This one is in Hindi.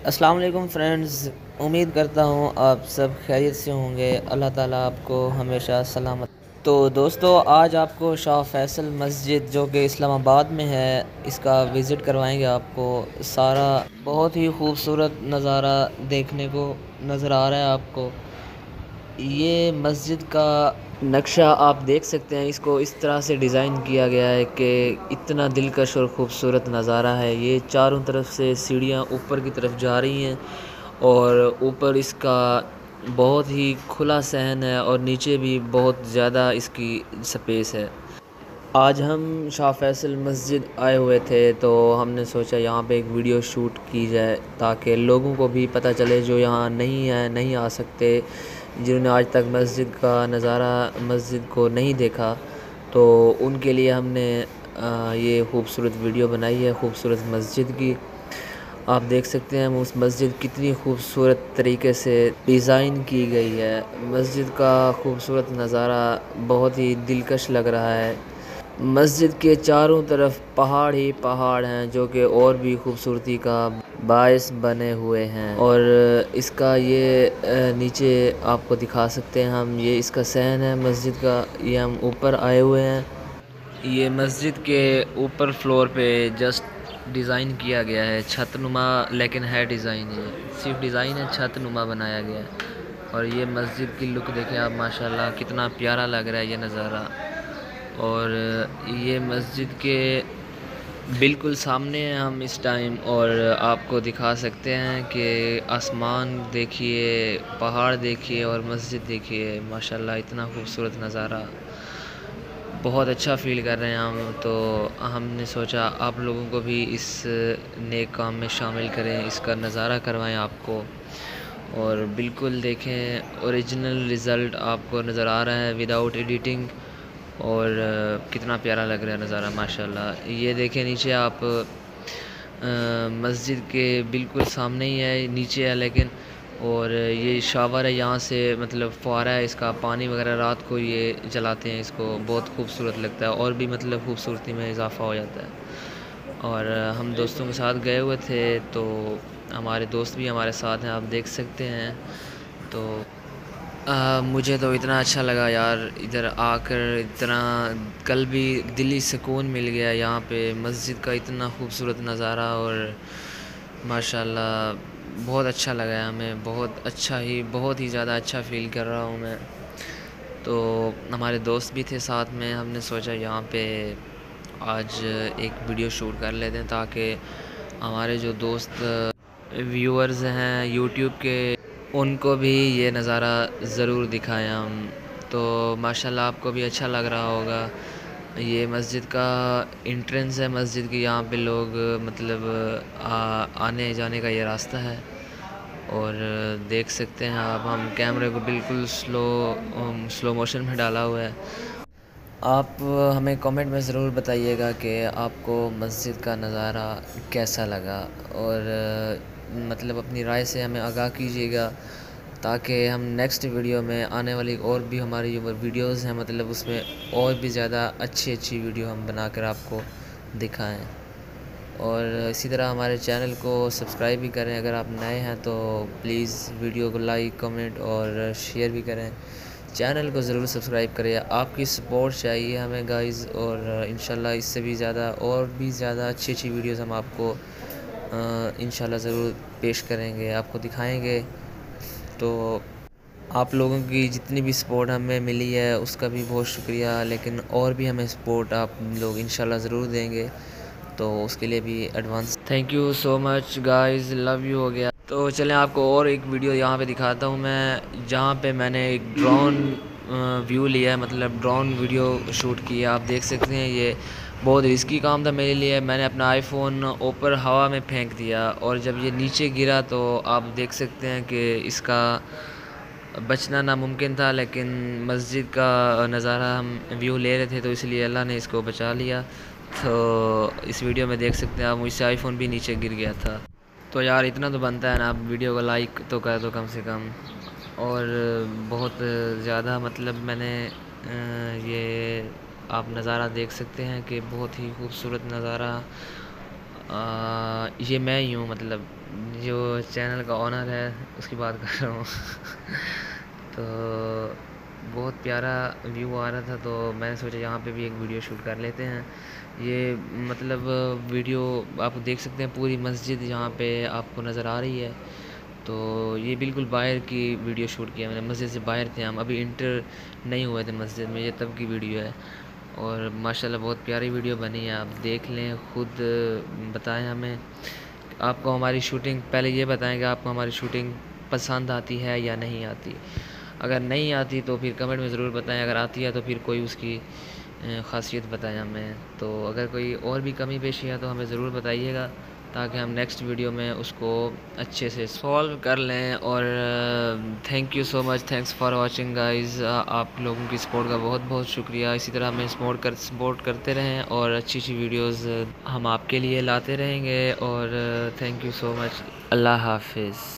अस्सलाम वालेकुम फ्रेंड्स। उम्मीद करता हूँ आप सब खैरियत से होंगे। अल्लाह ताला आपको हमेशा सलामत। तो दोस्तों, आज आपको शाह फैसल मस्जिद जो कि इस्लामाबाद में है, इसका विज़िट करवाएंगे। आपको सारा बहुत ही खूबसूरत नज़ारा देखने को नज़र आ रहा है। आपको ये मस्जिद का नक्शा आप देख सकते हैं। इसको इस तरह से डिज़ाइन किया गया है कि इतना दिलकश और ख़ूबसूरत नज़ारा है। ये चारों तरफ से सीढ़ियाँ ऊपर की तरफ जा रही हैं और ऊपर इसका बहुत ही खुला सहन है और नीचे भी बहुत ज़्यादा इसकी स्पेस है। आज हम शाह फैसल मस्जिद आए हुए थे, तो हमने सोचा यहाँ पे एक वीडियो शूट की जाए ताकि लोगों को भी पता चले जो यहाँ नहीं है, नहीं आ सकते, जिन्होंने आज तक मस्जिद का नज़ारा, मस्जिद को नहीं देखा, तो उनके लिए हमने ये खूबसूरत वीडियो बनाई है खूबसूरत मस्जिद की। आप देख सकते हैं उस मस्जिद कितनी खूबसूरत तरीके से डिज़ाइन की गई है। मस्जिद का खूबसूरत नज़ारा बहुत ही दिलकश लग रहा है। मस्जिद के चारों तरफ पहाड़ ही पहाड़ हैं जो कि और भी खूबसूरती का बायस बने हुए हैं। और इसका ये नीचे आपको दिखा सकते हैं हम, ये इसका सहन है मस्जिद का। ये हम ऊपर आए हुए हैं। ये मस्जिद के ऊपर फ्लोर पे जस्ट डिज़ाइन किया गया है छतनुमा, लेकिन है डिज़ाइन, ये सिर्फ डिज़ाइन है, छतनुमा बनाया गया है। और ये मस्जिद की लुक देखें आप, माशाल्लाह कितना प्यारा लग रहा है ये नज़ारा। और ये मस्जिद के बिल्कुल सामने हैं हम इस टाइम, और आपको दिखा सकते हैं कि आसमान देखिए, पहाड़ देखिए और मस्जिद देखिए। माशाल्लाह इतना खूबसूरत नज़ारा, बहुत अच्छा फ़ील कर रहे हैं हम। तो हमने सोचा आप लोगों को भी इस नेक काम में शामिल करें, इसका नज़ारा करवाएं आपको, और बिल्कुल देखें ओरिजिनल रिज़ल्ट आपको नज़र आ रहा है विदाउट एडिटिंग। और कितना प्यारा लग रहा है नज़ारा माशाल्लाह। ये देखें नीचे आप, मस्जिद के बिल्कुल सामने ही है, नीचे है लेकिन। और ये शावर है, यहाँ से मतलब फुहारा है इसका, पानी वगैरह रात को ये जलाते हैं इसको, बहुत खूबसूरत लगता है और भी मतलब खूबसूरती में इजाफ़ा हो जाता है। और हम दोस्तों के साथ गए हुए थे, तो हमारे दोस्त भी हमारे साथ हैं, आप देख सकते हैं। तो मुझे तो इतना अच्छा लगा यार, इधर आकर इतना कल भी दिली सुकून मिल गया यहाँ पे। मस्जिद का इतना खूबसूरत नज़ारा, और माशाल्लाह बहुत अच्छा लगा हमें, बहुत अच्छा ही, बहुत ही ज़्यादा अच्छा फ़ील कर रहा हूँ मैं। तो हमारे दोस्त भी थे साथ में, हमने सोचा यहाँ पे आज एक वीडियो शूट कर लेते हैं ताकि हमारे जो दोस्त व्यूअर्स हैं यूट्यूब के, उनको भी ये नज़ारा ज़रूर दिखाएं हम। तो माशाल्लाह आपको भी अच्छा लग रहा होगा। ये मस्जिद का एंट्रेंस है मस्जिद की, यहाँ पे लोग मतलब आने जाने का ये रास्ता है। और देख सकते हैं आप, हम कैमरे को बिल्कुल स्लो मोशन में डाला हुआ है। आप हमें कमेंट में ज़रूर बताइएगा कि आपको मस्जिद का नज़ारा कैसा लगा, और मतलब अपनी राय से हमें आगाह कीजिएगा ताकि हम नेक्स्ट वीडियो में आने वाली और भी हमारी जो वीडियोज़ हैं, मतलब उसमें और भी ज़्यादा अच्छी अच्छी वीडियो हम बनाकर आपको दिखाएं। और इसी तरह हमारे चैनल को सब्सक्राइब भी करें। अगर आप नए हैं तो प्लीज़ वीडियो को लाइक, कमेंट और शेयर भी करें। चैनल को ज़रूर सब्सक्राइब करें, आपकी सपोर्ट चाहिए हमें गाइज़। और इंशाल्लाह इससे भी ज़्यादा और भी ज़्यादा अच्छी अच्छी वीडियोज़ हम आपको इंशाल्लाह ज़रूर पेश करेंगे, आपको दिखाएंगे। तो आप लोगों की जितनी भी सपोर्ट हमें मिली है उसका भी बहुत शुक्रिया, लेकिन और भी हमें सपोर्ट आप लोग इंशाल्लाह ज़रूर देंगे, तो उसके लिए भी advance thank you so much guys, love you हो गया। तो चलें आपको और एक वीडियो यहाँ पे दिखाता हूँ मैं, जहाँ पे मैंने एक ड्रोन व्यू लिया है, मतलब ड्रोन वीडियो शूट की है। आप देख सकते हैं ये बहुत रिस्की काम था मेरे लिए। मैंने अपना आईफोन ऊपर हवा में फेंक दिया, और जब ये नीचे गिरा तो आप देख सकते हैं कि इसका बचना नामुमकिन था। लेकिन मस्जिद का नज़ारा हम व्यू ले रहे थे, तो इसलिए अल्लाह ने इसको बचा लिया। तो इस वीडियो में देख सकते हैं आप, मुझसे आईफोन भी नीचे गिर गया था। तो यार इतना तो बनता है ना, आप वीडियो को लाइक तो कर दो कम से कम। और बहुत ज़्यादा मतलब मैंने ये आप नज़ारा देख सकते हैं कि बहुत ही खूबसूरत नज़ारा। ये मैं ही हूँ, मतलब जो चैनल का ओनर है उसकी बात कर रहा हूँ। तो बहुत प्यारा व्यू आ रहा था, तो मैंने सोचा यहाँ पे भी एक वीडियो शूट कर लेते हैं। ये मतलब वीडियो आप देख सकते हैं, पूरी मस्जिद यहाँ पे आपको नज़र आ रही है। तो ये बिल्कुल बाहर की वीडियो शूट किया मैंने, मस्जिद से बाहर थे हम, अभी इंटर नहीं हुए थे मस्जिद में, ये तब की वीडियो है। और माशाल्लाह बहुत प्यारी वीडियो बनी है, आप देख लें, खुद बताएं हमें आपको हमारी शूटिंग, पहले ये बताएं कि आपको हमारी शूटिंग पसंद आती है या नहीं आती। अगर नहीं आती तो फिर कमेंट में ज़रूर बताएं, अगर आती है तो फिर कोई उसकी ख़ासियत बताएं हमें। तो अगर कोई और भी कमी पेशी है तो हमें ज़रूर बताइएगा, ताकि हम नेक्स्ट वीडियो में उसको अच्छे से सॉल्व कर लें। और thank you so much, thanks for watching guys. आप लोगों की सपोर्ट का बहुत बहुत शुक्रिया। इसी तरह हमें सपोर्ट करते रहें और अच्छी अच्छी वीडियोस हम आपके लिए लाते रहेंगे। और थैंक यू सो मच। अल्लाह हाफिज़।